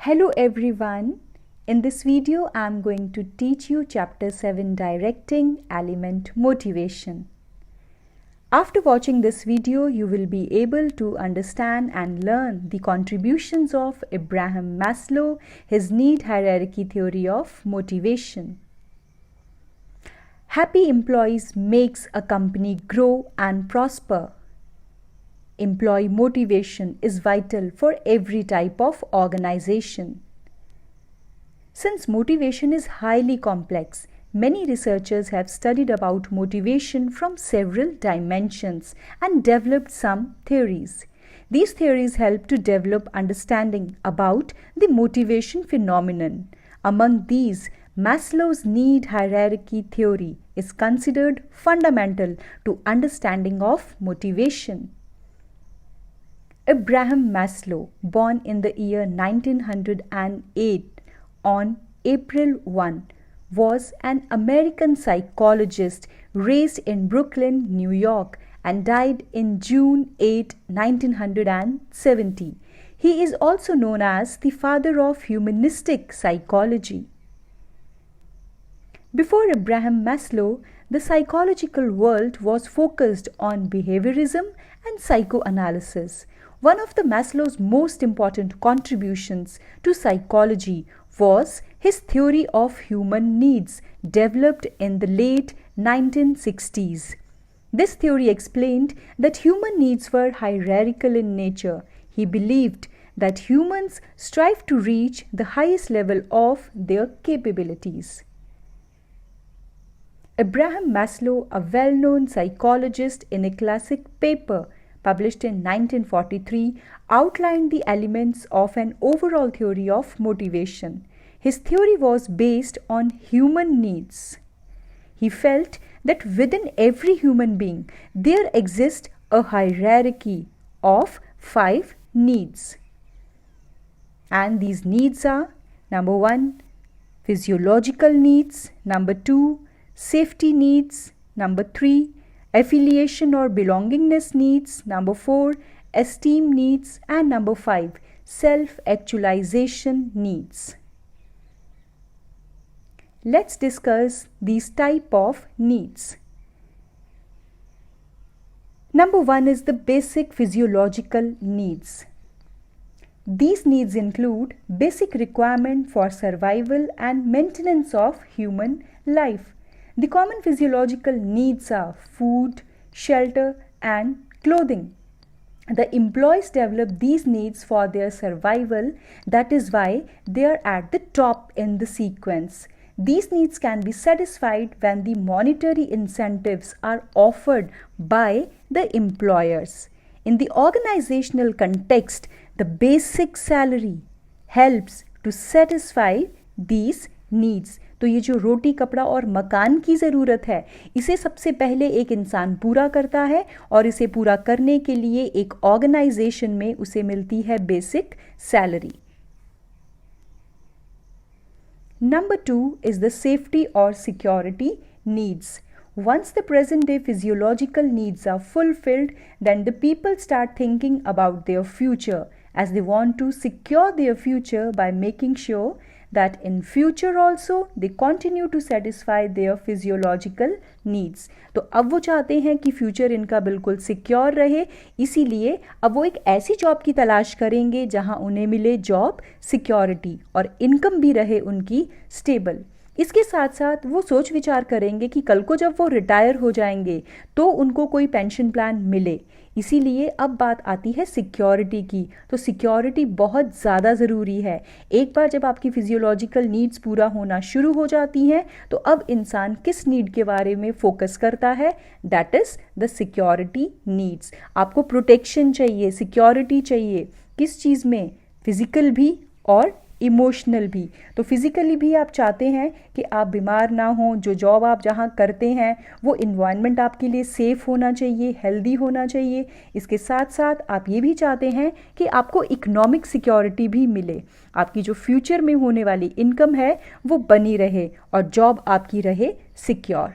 Hello everyone. In this video, I am going to teach you Chapter 7 Directing Element Motivation. After watching this video, you will be able to understand and learn the contributions of Abraham Maslow, his need hierarchy theory of motivation. Happy employees makes a company grow and prosper. Employee motivation is vital for every type of organization. Since motivation is highly complex, many researchers have studied about motivation from several dimensions and developed some theories. These theories help to develop understanding about the motivation phenomenon. Among these, Maslow's need hierarchy theory is considered fundamental to understanding of motivation. Abraham Maslow, born in the year 1908 on April 1, was an American psychologist raised in Brooklyn, New York, and died in June 8, 1970. He is also known as the father of humanistic psychology. Before Abraham Maslow, the psychological world was focused on behaviorism and psychoanalysis. One of the Maslow's most important contributions to psychology was his theory of human needs, developed in the late 1960s. This theory explained that human needs were hierarchical in nature. He believed that humans strive to reach the highest level of their capabilities. Abraham Maslow, a well-known psychologist, in a classic paper published in 1943, outlined the elements of an overall theory of motivation. His theory was based on human needs. He felt that within every human being there exists a hierarchy of 5 needs. And these needs are: number 1, physiological needs; number 2, safety needs; number 3, affiliation or belongingness needs; number 4, esteem needs; and number 5, self-actualization needs. Let's discuss these type of needs. Number 1 is the basic physiological needs. These needs include basic requirement for survival and maintenance of human life. The common physiological needs are food, shelter, and clothing. The employees develop these needs for their survival. That is why they are at the top in the sequence. These needs can be satisfied when the monetary incentives are offered by the employers. In the organizational context, the basic salary helps to satisfy these needs. तो ये जो रोटी, कपड़ा और मकान की ज़रूरत है, इसे सबसे पहले एक इंसान पूरा करता है और इसे पूरा करने के लिए एक ऑर्गेनाइजेशन में उसे मिलती है basic salary. Number 2 is the safety or security needs. Once the present day physiological needs are fulfilled, then the people start thinking about their future, as they want to secure their future by making sure that in future also they continue to satisfy their physiological needs. तो अब वो चाहते हैं कि future इनका बिल्कुल secure रहे, इसीलिए अब वो एक ऐसी जॉब की तलाश करेंगे जहां उन्हें मिले जॉब सिक्योरिटी और इनकम भी रहे उनकी स्टेबल. इसके साथ साथ वो सोच विचार करेंगे कि कल को जब वो रिटायर हो जाएंगे तो उनको कोई पेंशन प्लान मिले. इसीलिए अब बात आती है सिक्योरिटी की. तो सिक्योरिटी बहुत ज़्यादा ज़रूरी है. एक बार जब आपकी फिजियोलॉजिकल नीड्स पूरा होना शुरू हो जाती हैं तो अब इंसान किस नीड के बारे में फोकस करता है? That is the security needs. आपको प्रोटेक्शन चाहिए, सिक्योरिटी चाहिए. किस चीज़ में? फिज़िकल भी और इमोशनल भी. तो फिज़िकली भी आप चाहते हैं कि आप बीमार ना हों, जो जॉब आप जहाँ करते हैं वो इन्वायरमेंट आपके लिए सेफ़ होना चाहिए, हेल्दी होना चाहिए. इसके साथ साथ आप ये भी चाहते हैं कि आपको इकोनॉमिक सिक्योरिटी भी मिले, आपकी जो फ्यूचर में होने वाली इनकम है वो बनी रहे और जॉब आपकी रहे secure.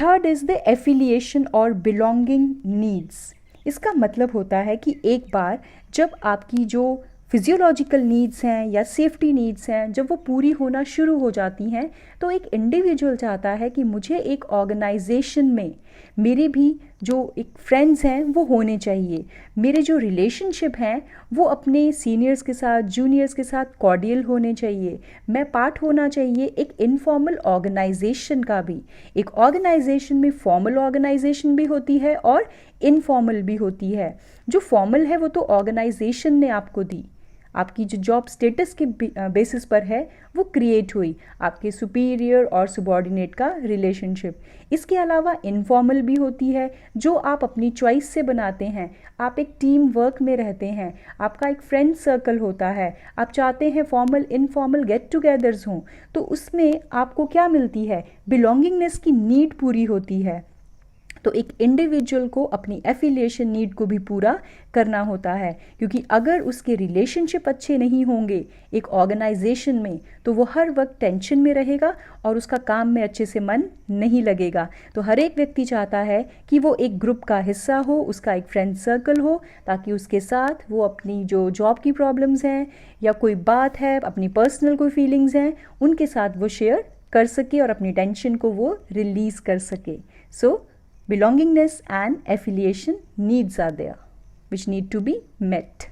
Third is the affiliation और बिलोंगिंग नीड्स. इसका मतलब होता है कि एक बार जब आपकी जो फिजियोलॉजिकल नीड्स हैं या सेफ्टी नीड्स हैं जब वो पूरी होना शुरू हो जाती हैं, तो एक इंडिविजुअल चाहता है कि मुझे एक ऑर्गेनाइजेशन में मेरे भी जो एक फ्रेंड्स हैं वो होने चाहिए, मेरे जो रिलेशनशिप हैं वो अपने सीनियर्स के साथ, जूनियर्स के साथ कॉर्डियल होने चाहिए, मैं पार्ट होना चाहिए एक इनफॉर्मल ऑर्गेनाइजेशन का भी। एक ऑर्गेनाइजेशन में फॉर्मल ऑर्गेनाइजेशन भी होती है और इनफॉर्मल भी होती है। जो फॉर्मल है वो तो ऑर्गेनाइजेशन ने आपको दी, आपकी जो जॉब स्टेटस के बेसिस पर है वो क्रिएट हुई, आपके सुपीरियर और सबॉर्डिनेट का रिलेशनशिप। इसके अलावा इनफॉर्मल भी होती है जो आप अपनी चॉइस से बनाते हैं, आप एक टीम वर्क में रहते हैं, आपका एक फ्रेंड सर्कल होता है, आप चाहते हैं फॉर्मल इनफॉर्मल गेट टुगेदर्स हों, तो उसमें आपको क्या मिलती है, बिलोंगिंगनेस की नीड पूरी होती है। तो एक इंडिविजुअल को अपनी एफिलिएशन नीड को भी पूरा करना होता है, क्योंकि अगर उसके रिलेशनशिप अच्छे नहीं होंगे एक ऑर्गेनाइजेशन में तो वो हर वक्त टेंशन में रहेगा और उसका काम में अच्छे से मन नहीं लगेगा। तो हर एक व्यक्ति चाहता है कि वो एक ग्रुप का हिस्सा हो, उसका एक फ्रेंड सर्कल हो, ताकि उसके साथ वो अपनी जो जॉब की प्रॉब्लम्स हैं या कोई बात है, अपनी पर्सनल कोई फीलिंग्स हैं, उनके साथ वो शेयर कर सके और अपनी टेंशन को वो रिलीज कर सके। सो belongingness and affiliation needs are there which need to be met.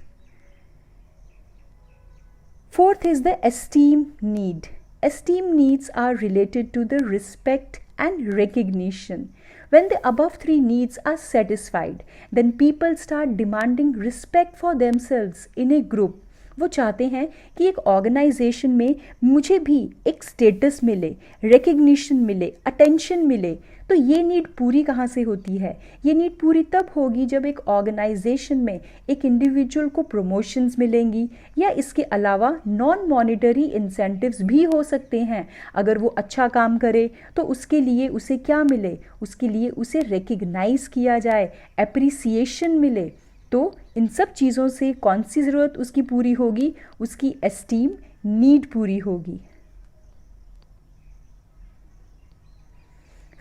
Fourth is the esteem need. Esteem needs are related to the respect and recognition. When the above three needs are satisfied, then people start demanding respect for themselves in a group. वो चाहते हैं कि एक organisation में मुझे भी एक status मिले, रिकग्निशन मिले, अटेंशन मिले। तो ये नीड पूरी कहाँ से होती है? ये नीड पूरी तब होगी जब एक ऑर्गेनाइजेशन में एक इंडिविजुअल को प्रमोशंस मिलेंगी, या इसके अलावा नॉन मॉनिटरी इंसेंटिव्स भी हो सकते हैं। अगर वो अच्छा काम करे तो उसके लिए उसे क्या मिले? उसके लिए उसे रिकग्नाइज किया जाए, एप्रिसिएशन मिले। तो इन सब चीज़ों से कौन सी ज़रूरत उसकी पूरी होगी? उसकी एस्टीम नीड पूरी होगी।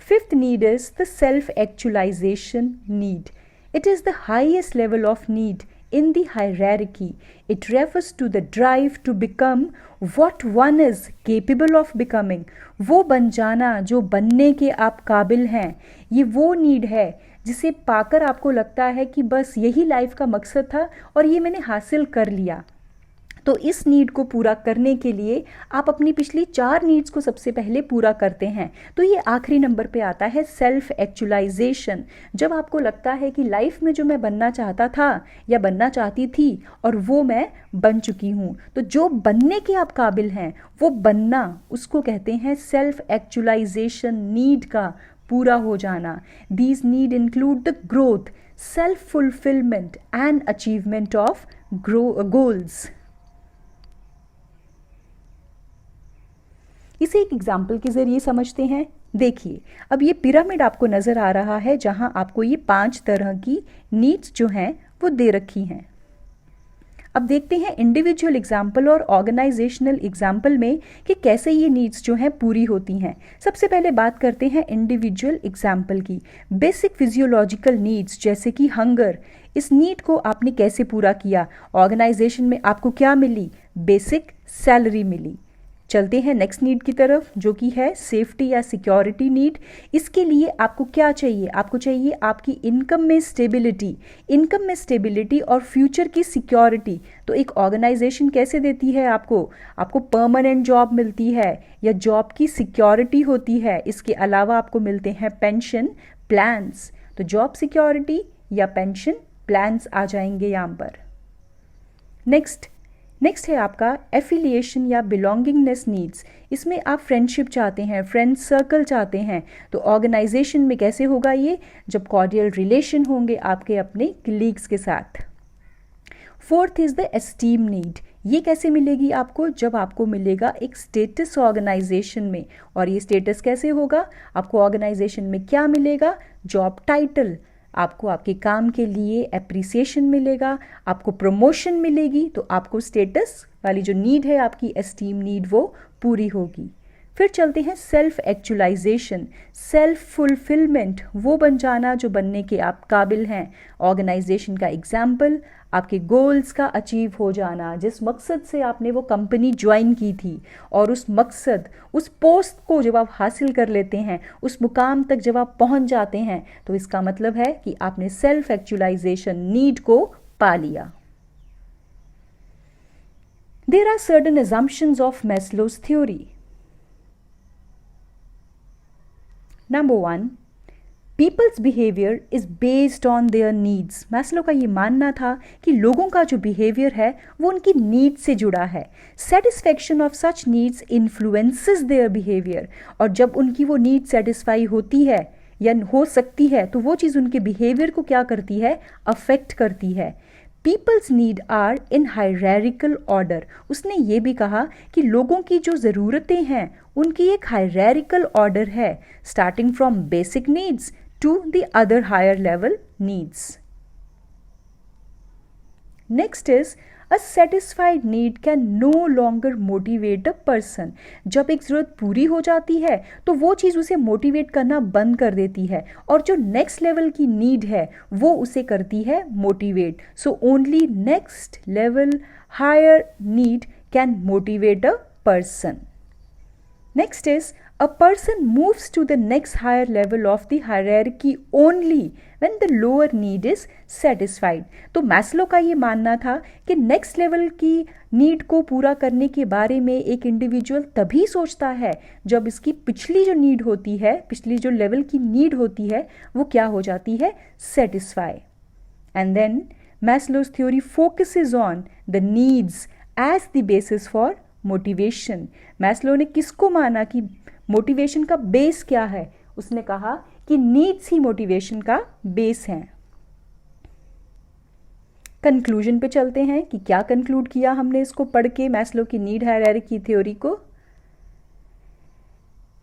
Fifth need is the self-actualization need. It is the highest level of need in the hierarchy. It refers to the drive to become what one is capable of becoming. वो बन जाना जो बनने के आप काबिल हैं, ये वो नीड है जिसे पाकर आपको लगता है कि बस यही लाइफ का मकसद था और ये मैंने हासिल कर लिया। तो इस नीड को पूरा करने के लिए आप अपनी पिछली 4 नीड्स को सबसे पहले पूरा करते हैं। तो ये आखिरी नंबर पे आता है सेल्फ एक्चुअलाइजेशन। जब आपको लगता है कि लाइफ में जो मैं बनना चाहता था या बनना चाहती थी और वो मैं बन चुकी हूँ, तो जो बनने के आप काबिल हैं वो बनना, उसको कहते हैं सेल्फ एक्चुअलाइजेशन नीड का पूरा हो जाना। These need include the growth, self fulfilment and achievement of goals. इसे एक एग्जाम्पल के ज़रिए समझते हैं। देखिए, अब ये पिरामिड आपको नज़र आ रहा है जहाँ आपको ये 5 तरह की नीड्स जो हैं वो दे रखी हैं। अब देखते हैं इंडिविजुअल एग्जाम्पल और ऑर्गेनाइजेशनल एग्जाम्पल में कि कैसे ये नीड्स जो हैं पूरी होती हैं। सबसे पहले बात करते हैं इंडिविजुअल एग्जाम्पल की। बेसिक फिजियोलॉजिकल नीड्स जैसे कि हंगर, इस नीड को आपने कैसे पूरा किया? ऑर्गेनाइजेशन में आपको क्या मिली? बेसिक सैलरी मिली। चलते हैं नेक्स्ट नीड की तरफ जो कि है सेफ्टी या सिक्योरिटी नीड। इसके लिए आपको क्या चाहिए? आपको चाहिए आपकी इनकम में स्टेबिलिटी, इनकम में स्टेबिलिटी और फ्यूचर की सिक्योरिटी। तो एक ऑर्गेनाइजेशन कैसे देती है आपको? आपको परमानेंट जॉब मिलती है या जॉब की सिक्योरिटी होती है। इसके अलावा आपको मिलते हैं पेंशन प्लान्स। तो जॉब सिक्योरिटी या पेंशन प्लान्स आ जाएंगे यहाँ पर। नेक्स्ट है आपका एफिलिएशन या बिलोंगिंगनेस नीड्स। इसमें आप फ्रेंडशिप चाहते हैं, फ्रेंड सर्कल चाहते हैं। तो ऑर्गेनाइजेशन में कैसे होगा ये? जब कॉर्डियल रिलेशन होंगे आपके अपने कलीग्स के साथ। Fourth is the esteem need. ये कैसे मिलेगी आपको? जब आपको मिलेगा एक स्टेटस ऑर्गेनाइजेशन में। और ये स्टेटस कैसे होगा? आपको ऑर्गेनाइजेशन में क्या मिलेगा? जॉब टाइटल, आपको आपके काम के लिए एप्रिसिएशन मिलेगा, आपको प्रमोशन मिलेगी। तो आपको स्टेटस वाली जो नीड है आपकी एस्टीम नीड वो पूरी होगी। फिर चलते हैं सेल्फ एक्चुअलाइजेशन, सेल्फ फुलफिलमेंट, वो बन जाना जो बनने के आप काबिल हैं। ऑर्गेनाइजेशन का एग्जाम्पल, आपके गोल्स का अचीव हो जाना, जिस मकसद से आपने वो कंपनी ज्वाइन की थी, और उस मकसद, उस पोस्ट को जब आप हासिल कर लेते हैं, उस मुकाम तक जब आप पहुंच जाते हैं, तो इसका मतलब है कि आपने सेल्फ एक्चुअलाइजेशन नीड को पा लिया। There are certain assumptions of Maslow's theory. Number 1, people's behavior is based on their needs. Maslow का ये मानना था कि लोगों का जो बिहेवियर है वो उनकी नीड से जुड़ा है। Satisfaction of such needs influences their behaviour, और जब उनकी वो नीड सेटिस्फाई होती है या हो सकती है तो वो चीज़ उनके बिहेवियर को क्या करती है, अफेक्ट करती है। People's need are in hierarchical order. उसने ये भी कहा कि लोगों की जो ज़रूरतें हैं उनकी एक हायरार्किकल ऑर्डर है, starting from basic needs to the other higher level needs. Next is a satisfied need can no longer motivate a person. जब एक ज़रूरत पूरी हो जाती है तो वो चीज़ उसे मोटिवेट करना बंद कर देती है, और जो नेक्स्ट लेवल की नीड है वो उसे करती है motivate. So only next level higher need can motivate a person. Next is, a person moves to the next higher level of the hierarchy only when the lower need is satisfied. तो Maslow का ये मानना था कि next level की need को पूरा करने के बारे में एक इंडिविजुअल तभी सोचता है जब इसकी पिछली जो नीड होती है, पिछली जो लेवल की नीड होती है, वो क्या हो जाती है, satisfy. And then Maslow's theory focuses on the needs as the basis for motivation. Maslow ने किसको माना कि मोटिवेशन का बेस क्या है, उसने कहा कि नीड्स ही मोटिवेशन का बेस है। कंक्लूजन पे चलते हैं कि क्या कंक्लूड किया हमने इसको पढ़ के मैस्लो की नीड हायरार्की थ्योरी को।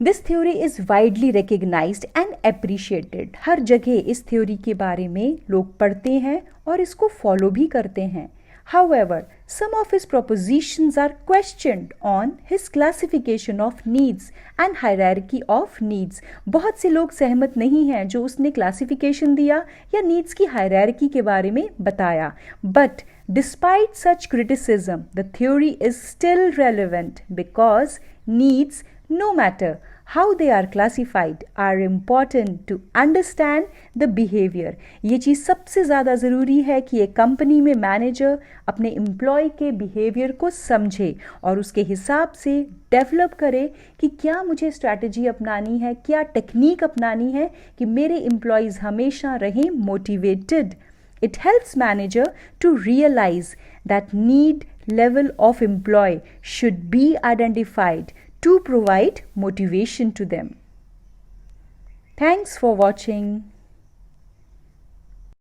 This theory is widely recognised and appreciated. हर जगह इस थ्योरी के बारे में लोग पढ़ते हैं और इसको फॉलो भी करते हैं। However, some of his propositions are questioned on his classification of needs and hierarchy of needs. बहुत से लोग सहमत नहीं हैं जो उसने क्लासिफिकेशन दिया या नीड्स की हायरार्की के बारे में बताया। But despite such criticism, the theory is still relevant because needs, no matter how they are classified, are important to understand the behavior. ये चीज़ सबसे ज़्यादा ज़रूरी है कि एक कंपनी में मैनेजर अपने एम्प्लॉय के बिहेवियर को समझे और उसके हिसाब से डेवलप करे कि क्या मुझे स्ट्रैटेजी अपनानी है, क्या टेक्निक अपनानी है कि मेरे एम्प्लॉयज़ हमेशा रहें motivated. It helps manager to realize that need level of employee should be identified to provide motivation to them. Thanks for watching.